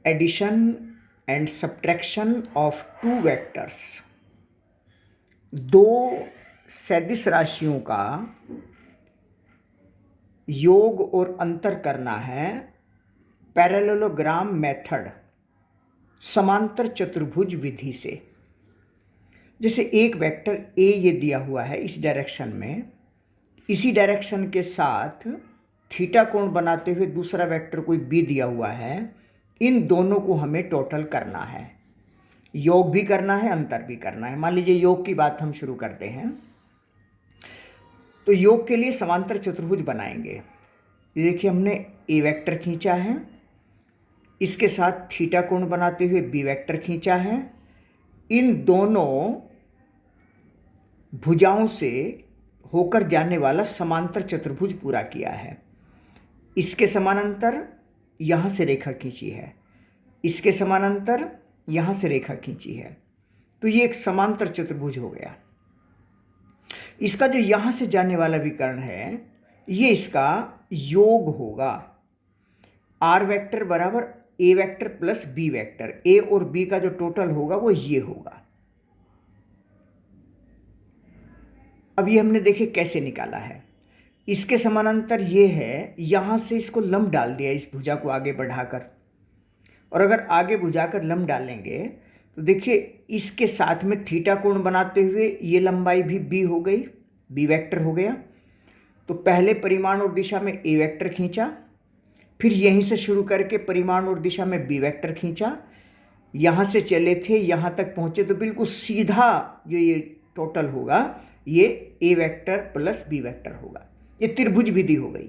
Addition and subtraction of two vectors, दो सदिश राशियों का योग और अंतर करना है पैरेललोग्राम मेथड, समांतर चतुर्भुज विधि से। जैसे एक वेक्टर ए ये दिया हुआ है इस डायरेक्शन में, इसी डायरेक्शन के साथ थीटा कोण बनाते हुए दूसरा वेक्टर कोई बी दिया हुआ है। इन दोनों को हमें टोटल करना है, योग भी करना है, अंतर भी करना है। मान लीजिए योग की बात हम शुरू करते हैं, तो योग के लिए समांतर चतुर्भुज बनाएंगे। देखिए हमने ए वेक्टर खींचा है, इसके साथ थीटा कोण बनाते हुए बी वेक्टर खींचा है। इन दोनों भुजाओं से होकर जाने वाला समांतर चतुर्भुज पूरा किया है। इसके समानांतर यहाँ से रेखा खींची है, इसके समानांतर यहाँ से रेखा खींची है, तो ये एक समांतर चतुर्भुज हो गया। इसका जो यहाँ से जाने वाला विकर्ण है ये इसका योग होगा। आर वेक्टर बराबर ए वेक्टर प्लस बी वेक्टर, ए और बी का जो टोटल होगा वो ये होगा। अब ये हमने देखे कैसे निकाला है। इसके समानांतर ये है, यहां से इसको लंब डाल दिया इस भुजा को आगे बढ़ाकर, और अगर आगे भुजाकर लंब डालेंगे तो देखिए इसके साथ में थीटा कोण बनाते हुए ये लंबाई भी बी हो गई, बी वेक्टर हो गया। तो पहले परिमाण और दिशा में ए वेक्टर खींचा, फिर यहीं से शुरू करके परिमाण और दिशा में बी वेक्टर खींचा, यहाँ से चले थे यहाँ तक पहुँचे, तो बिल्कुल सीधा जो ये टोटल होगा ये ए वेक्टर प्लस बी वेक्टर होगा। ये त्रिभुज विधि हो गई।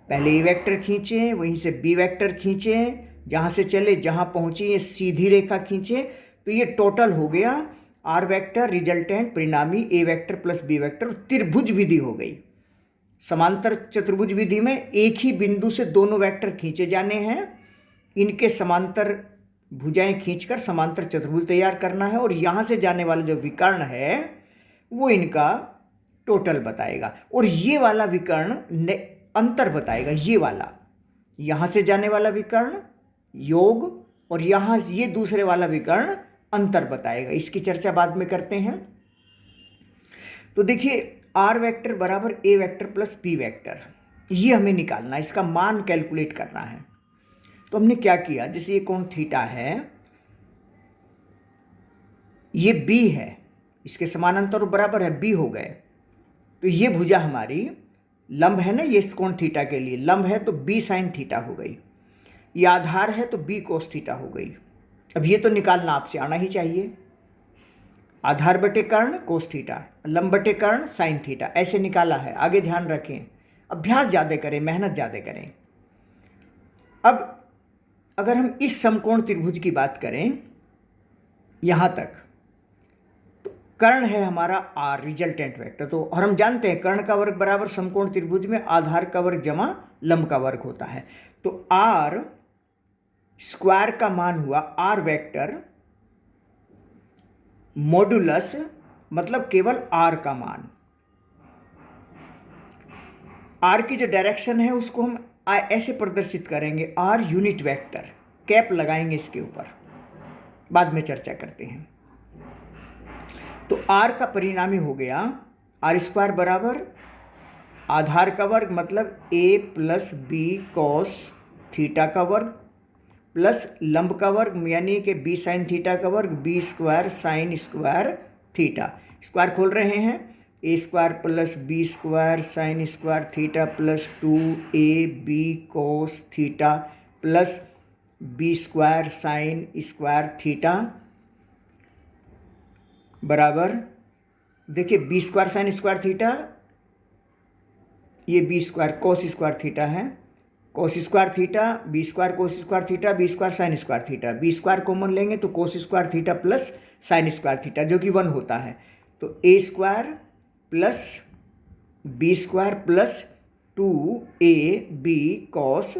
पहले ए वेक्टर खींचे, वहीं से बी वेक्टर खींचे, जहाँ से चले जहाँ पहुँचे ये सीधी रेखा खींचे, तो ये टोटल हो गया आर वेक्टर रिजल्टेंट परिणामी ए वेक्टर प्लस बी वेक्टर, त्रिभुज विधि हो गई। समांतर चतुर्भुज विधि में एक ही बिंदु से दोनों वेक्टर खींचे जाने हैं, इनके समांतर भुजाएं खींचकर समांतर चतुर्भुज तैयार करना है, और यहाँ से जाने वाला जो विकर्ण है वो इनका टोटल बताएगा, और ये वाला विकर्ण अंतर बताएगा। ये वाला यहाँ से जाने वाला विकर्ण योग, और यहाँ ये दूसरे वाला विकर्ण अंतर बताएगा। इसकी चर्चा बाद में करते हैं। तो देखिए आर वेक्टर बराबर ए वेक्टर प्लस बी वेक्टर, ये हमें निकालना है, इसका मान कैलकुलेट करना है। तो हमने क्या किया, जैसे ये कोण थीटा है, ये बी है, इसके समानांतर और बराबर है, बी हो गए। तो ये भुजा हमारी लंब है ना, ये कोण थीटा के लिए लंब है, तो बी साइन थीटा हो गई। ये आधार है तो बी कोस थीटा हो गई। अब ये तो निकालना आपसे आना ही चाहिए, आधार बटे कर्ण कोस थीटा, लंब बटे कर्ण साइन थीटा, ऐसे निकाला है। आगे ध्यान रखें, अभ्यास ज़्यादा करें, मेहनत ज़्यादा करें। अब अगर हम इस समकोण त्रिभुज की बात करें यहाँ तक, तो कर्ण है हमारा आर रिजल्टेंट वेक्टर, तो और हम जानते हैं कर्ण का वर्ग बराबर समकोण त्रिभुज में आधार का वर्ग जमा लंब का वर्ग होता है। तो आर स्क्वायर का मान हुआ आर वेक्टर मॉडुलस, मतलब केवल आर का मान। आर की जो डायरेक्शन है उसको हम ऐसे प्रदर्शित करेंगे, आर यूनिट वेक्टर, कैप लगाएंगे इसके ऊपर, बाद में चर्चा करते हैं। तो आर का परिणामी हो गया आर स्क्वायर बराबर आधार का वर्ग मतलब ए प्लस बी कॉस थीटा का वर्ग प्लस लंब का वर्ग यानी कि बी साइन थीटा का वर्ग, b square sine square theta. Square खोल रहे हैं, a square plus B square sine square theta plus 2ab cos theta plus B square sine square theta बराबर, देखिए b square sine square theta, ये b square cos square theta है, cos square theta, b square cos square theta, b square sine square theta, b square common लेंगे तो cos square theta plus sine square theta जो कि 1 होता है। तो a square plus B square plus 2ab cos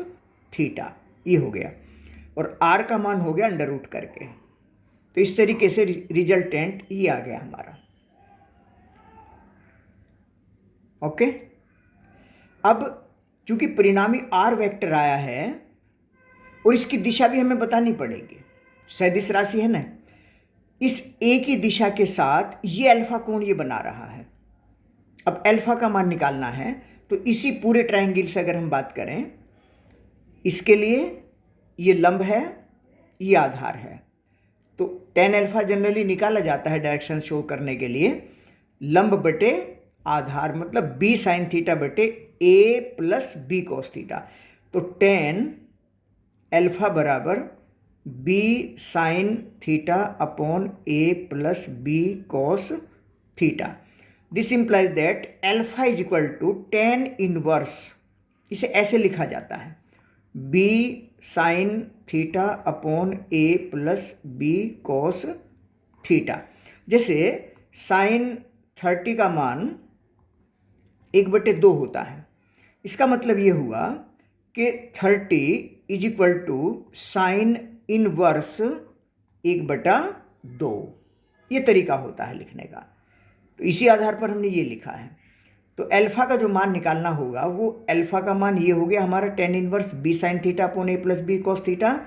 theta, ये हो गया, और आर का मान हो गया अंडर रूट करके। तो इस तरीके से रिजल्टेंट ये आ गया हमारा। ओके, अब चूंकि परिणामी आर वेक्टर आया है और इसकी दिशा भी हमें बतानी पड़ेगी। सदिश राशि है ना, इस ए की दिशा के साथ ये अल्फा कोण ये बना रहा है। अब अल्फा का मान निकालना है, तो इसी पूरे ट्रायंगल से अगर हम बात करें, इसके लिए ये लंब है, ये आधार है, तो tan अल्फा जनरली निकाला जाता है डायरेक्शन शो करने के लिए लंब बटे आधार, मतलब b साइन थीटा बटे a plus b cos theta. तो tan अल्फा बराबर b sine theta upon a plus b cos theta. This implies that alpha is equal to tan inverse, इसे ऐसे लिखा जाता है b sine theta upon a plus b cos theta. जैसे sine 30 का मान 1/2 होता है, इसका मतलब ये हुआ कि 30 is equal to sine inverse 1/2। ये तरीका होता है लिखने का, तो इसी आधार पर हमने ये लिखा है। तो अल्फा का जो मान निकालना होगा वो अल्फा का मान ये हो गया हमारा tan inverse b sine theta upon a plus b cos theta,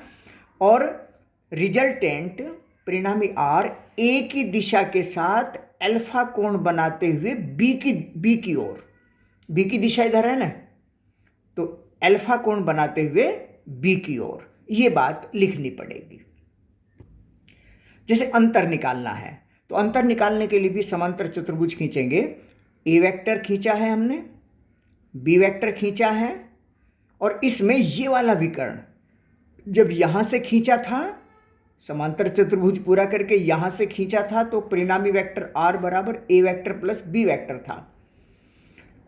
और रिजल्टेंट परिणामी r a की दिशा के साथ अल्फा कोण बनाते हुए b की ओर, b की दिशा इधर है ना, तो अल्फा कोण बनाते हुए b की ओर, ये बात लिखनी पड़ेगी। जैसे अंतर निकालना है, तो अंतर निकालने के लिए भी समांतर चतुर्भुज खींचेंगे। ए वेक्टर खींचा है हमने, बी वेक्टर खींचा है, और इसमें ये वाला विकर्ण जब यहाँ से खींचा था, समांतर चतुर्भुज पूरा करके यहाँ से खींचा था, तो परिणामी वेक्टर आर बराबर ए वेक्टर प्लस बी वेक्टर था।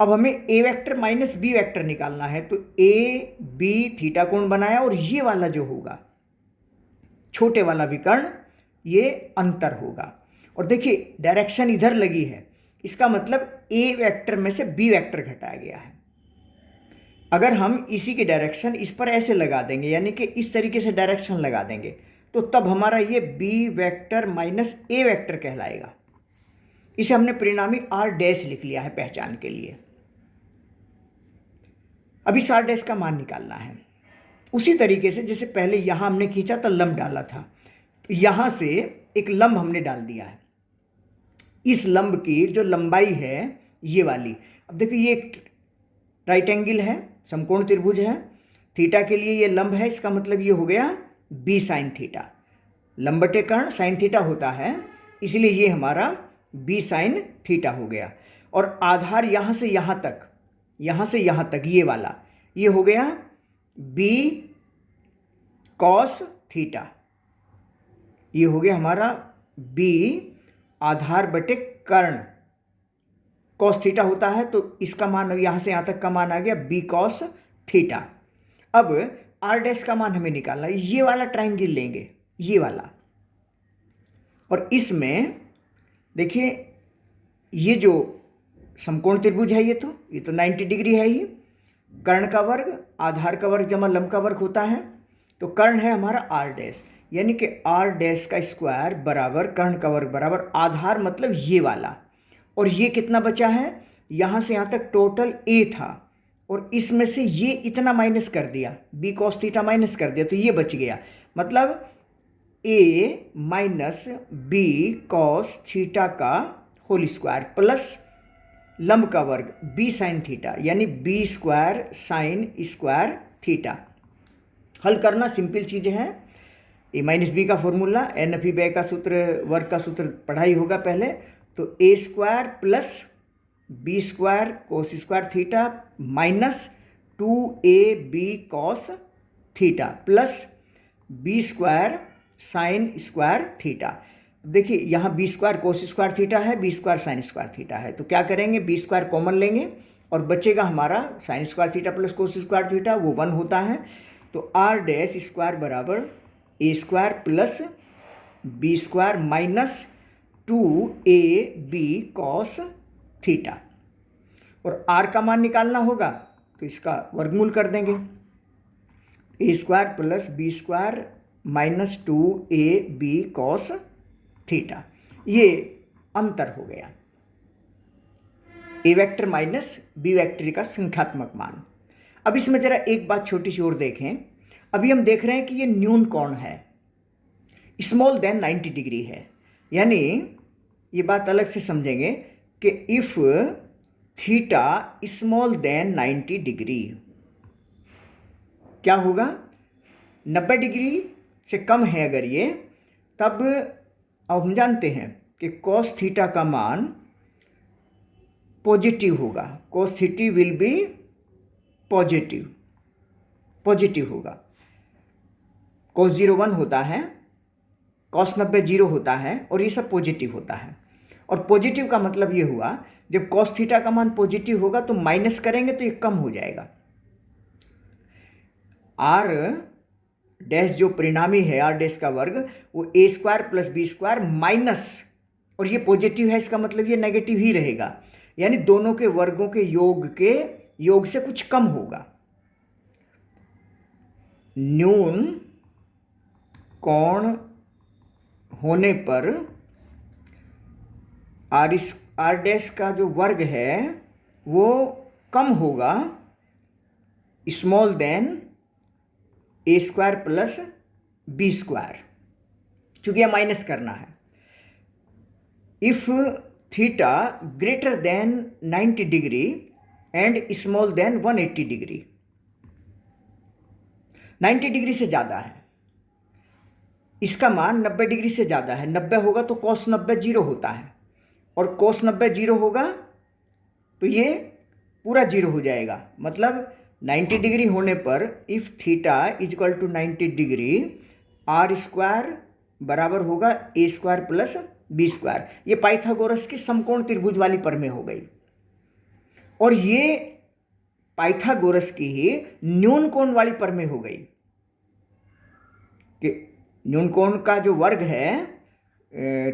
अब हमें ए वेक्टर माइनस बी वेक्टर निकालना है, तो ए बी थीटा कोण बनाया, और ये वाला जो होगा छोटे वाला विकर्ण ये अंतर होगा। और देखिए डायरेक्शन इधर लगी है, इसका मतलब ए वेक्टर में से बी वेक्टर घटाया गया है। अगर हम इसी की डायरेक्शन इस पर ऐसे लगा देंगे, यानी कि इस तरीके से डायरेक्शन लगा देंगे, तो तब हमारा ये बी वेक्टर माइनस ए वेक्टर कहलाएगा। इसे हमने परिणामी आर डैश लिख लिया है पहचान के लिए। अब इस आर डैश का मान निकालना है उसी तरीके से जैसे पहले यहाँ हमने खींचा था, लंब डाला था, तो यहाँ से एक लंब हमने डाल दिया है। इस लंब की जो लंबाई है ये वाली, अब देखिए ये एक राइट एंगल है, समकोण त्रिभुज है, थीटा के लिए ये लंब है, इसका मतलब ये हो गया b साइन थीटा। लंब बटे कर्ण साइन थीटा होता है, इसलिए ये हमारा b साइन थीटा हो गया। और आधार यहाँ से यहाँ तक, यहाँ से यहाँ तक ये वाला, ये हो गया b कॉस थीटा। ये हो गया हमारा b आधार बटे कर्ण, कॉस थीटा होता है, तो इसका मान यहाँ से यहाँ तक का मान आ गया b कॉस थीटा। अब r डैश का मान हमें निकालना है, ये वाला ट्राइंगल लेंगे, ये वाला, और इसमें देखिए ये जो समकोण त्रिभुज है, ये तो 90 डिग्री है, ये कर्ण का वर्ग आधार का वर्ग जमा लंब का वर्ग होता है, तो कर्ण है हमारा r डैश, यानी कि r डैश का स्क्वायर बराबर कर्ण का वर्ग बराबर आधार मतलब ये वाला, और ये कितना बचा है, यहाँ से यहाँ तक टोटल a था, और इसमें से ये इतना माइनस कर दिया, b कॉस थीटा माइनस कर दिया, तो ये बच गया, मतलब a minus b cos theta का होल स्क्वायर प्लस लंब का वर्ग b साइन थीटा, यानी b square sine square theta. हल करना सिंपल चीज़ है, a माइनस बी का फॉर्मूला एन एफ बे का सूत्र, वर्ग का सूत्र पढ़ाई होगा पहले, तो a square plus b square cos square theta minus 2ab cos theta plus b square sine square theta. देखिए यहाँ b square cos square theta है, b square sine square theta है, तो क्या करेंगे, b स्क्वायर कॉमन लेंगे और बचेगा हमारा sign square theta plus cos square theta, वो 1 होता है, तो r डैश स्क्वायर बराबर a square plus b square minus 2ab cos theta. और r का मान निकालना होगा तो इसका वर्गमूल कर देंगे, a square plus b square minus 2ab cos theta, ये अंतर हो गया, a vector minus b vector का संख्यात्मक मान। अब इसमें जरा एक बात छोटी सी और देखें, अभी हम देख रहे हैं कि ये न्यून कोण है, स्मॉल देन 90 डिग्री है। यानी ये बात अलग से समझेंगे कि if theta small then 90 degree, क्या होगा? 90 डिग्री से कम है अगर ये, तब अब हम जानते हैं कि cos थीटा का मान पॉजिटिव होगा। cos theta will be positive होगा। cos 0 1 होता है, cos 90 0 होता है, और ये सब पॉजिटिव होता है। और पॉजिटिव का मतलब ये हुआ, जब cos थीटा का मान पॉजिटिव होगा तो माइनस करेंगे तो ये कम हो जाएगा। आर डैश जो परिणामी है, आर डैश का वर्ग, वो a square plus B square minus, और ये पॉजिटिव है, इसका मतलब ये नेगेटिव ही रहेगा, यानी दोनों के वर्गों के योग से कुछ कम होगा। न्यून कोण होने पर आर डैश का जो वर्ग है वो कम होगा, small than A square plus B square, चूंकि यह माइनस करना है। If theta greater than 90 degree and small than 180 degree, 90 degree से ज़्यादा है, इसका मान 90 डिग्री से ज़्यादा है। 90 होगा तो cos 90 0 होता है, और cos 90 0 होगा तो ये पूरा 0 हो जाएगा। मतलब 90 डिग्री होने पर if theta is equal to 90 degree, R square बराबर होगा A square plus B square. ये पाइथागोरस की समकोण त्रिभुज वाली प्रमेय हो गई, और ये पाइथागोरस की ही न्यून कोण वाली प्रमेय हो गई कि न्यून कोण का जो वर्ग है,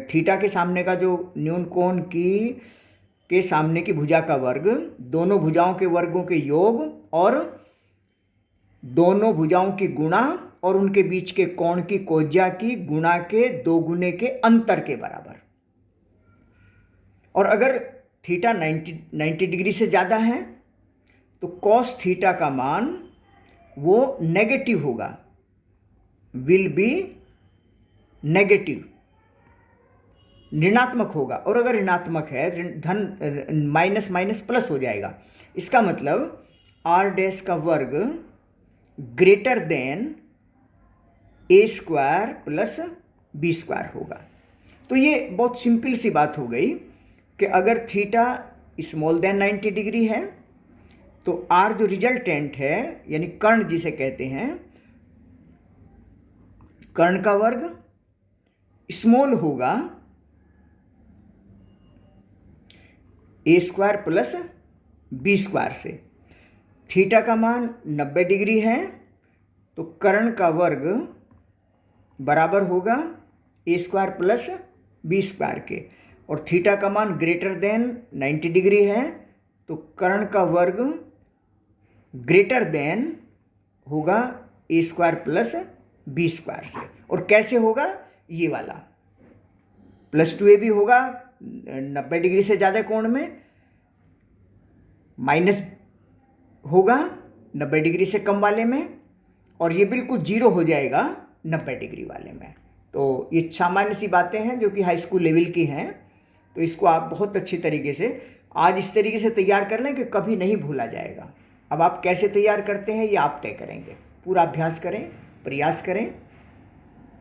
थीटा के सामने का जो न्यून कोण के सामने की भुजा का वर्ग, दोनों भुजाओं के वर्गों के योग और दोनों भुजाओं की गुणा और उनके बीच के कोण की कोज्या की गुणा के 2 गुने के अंतर के बराबर। और अगर थीटा 90 डिग्री से ज़्यादा है तो cos थीटा का मान वो नेगेटिव होगा, विल बी नेगेटिव, ऋणात्मक होगा। और अगर ऋणात्मक है, धन माइनस माइनस प्लस हो जाएगा। इसका मतलब आर डैश का वर्ग greater than A square plus B square होगा। तो ये बहुत सिंपल सी बात हो गई कि अगर थीटा स्मॉल देन 90 डिग्री है तो आर जो रिजल्टेंट है, यानी कर्ण जिसे कहते हैं, कर्ण का वर्ग स्मॉल होगा A square plus B square से। थीटा का मान 90 डिग्री है तो कर्ण का वर्ग बराबर होगा A square plus B square के, और थीटा का मान ग्रेटर देन 90 डिग्री है तो कर्ण का वर्ग ग्रेटर देन होगा A square plus B square से। और कैसे होगा? ये वाला +2a भी होगा 90 डिग्री से ज़्यादा कोण में, माइनस होगा 90 डिग्री से कम वाले में, और ये बिल्कुल 0 हो जाएगा 90 डिग्री वाले में। तो ये सामान्य सी बातें हैं जो कि हाई स्कूल लेवल की हैं, तो इसको आप बहुत अच्छी तरीके से आज इस तरीके से तैयार कर लें कि कभी नहीं भूला जाएगा। अब आप कैसे तैयार करते हैं ये आप तय करेंगे। पूरा अभ्यास करें, प्रयास करें।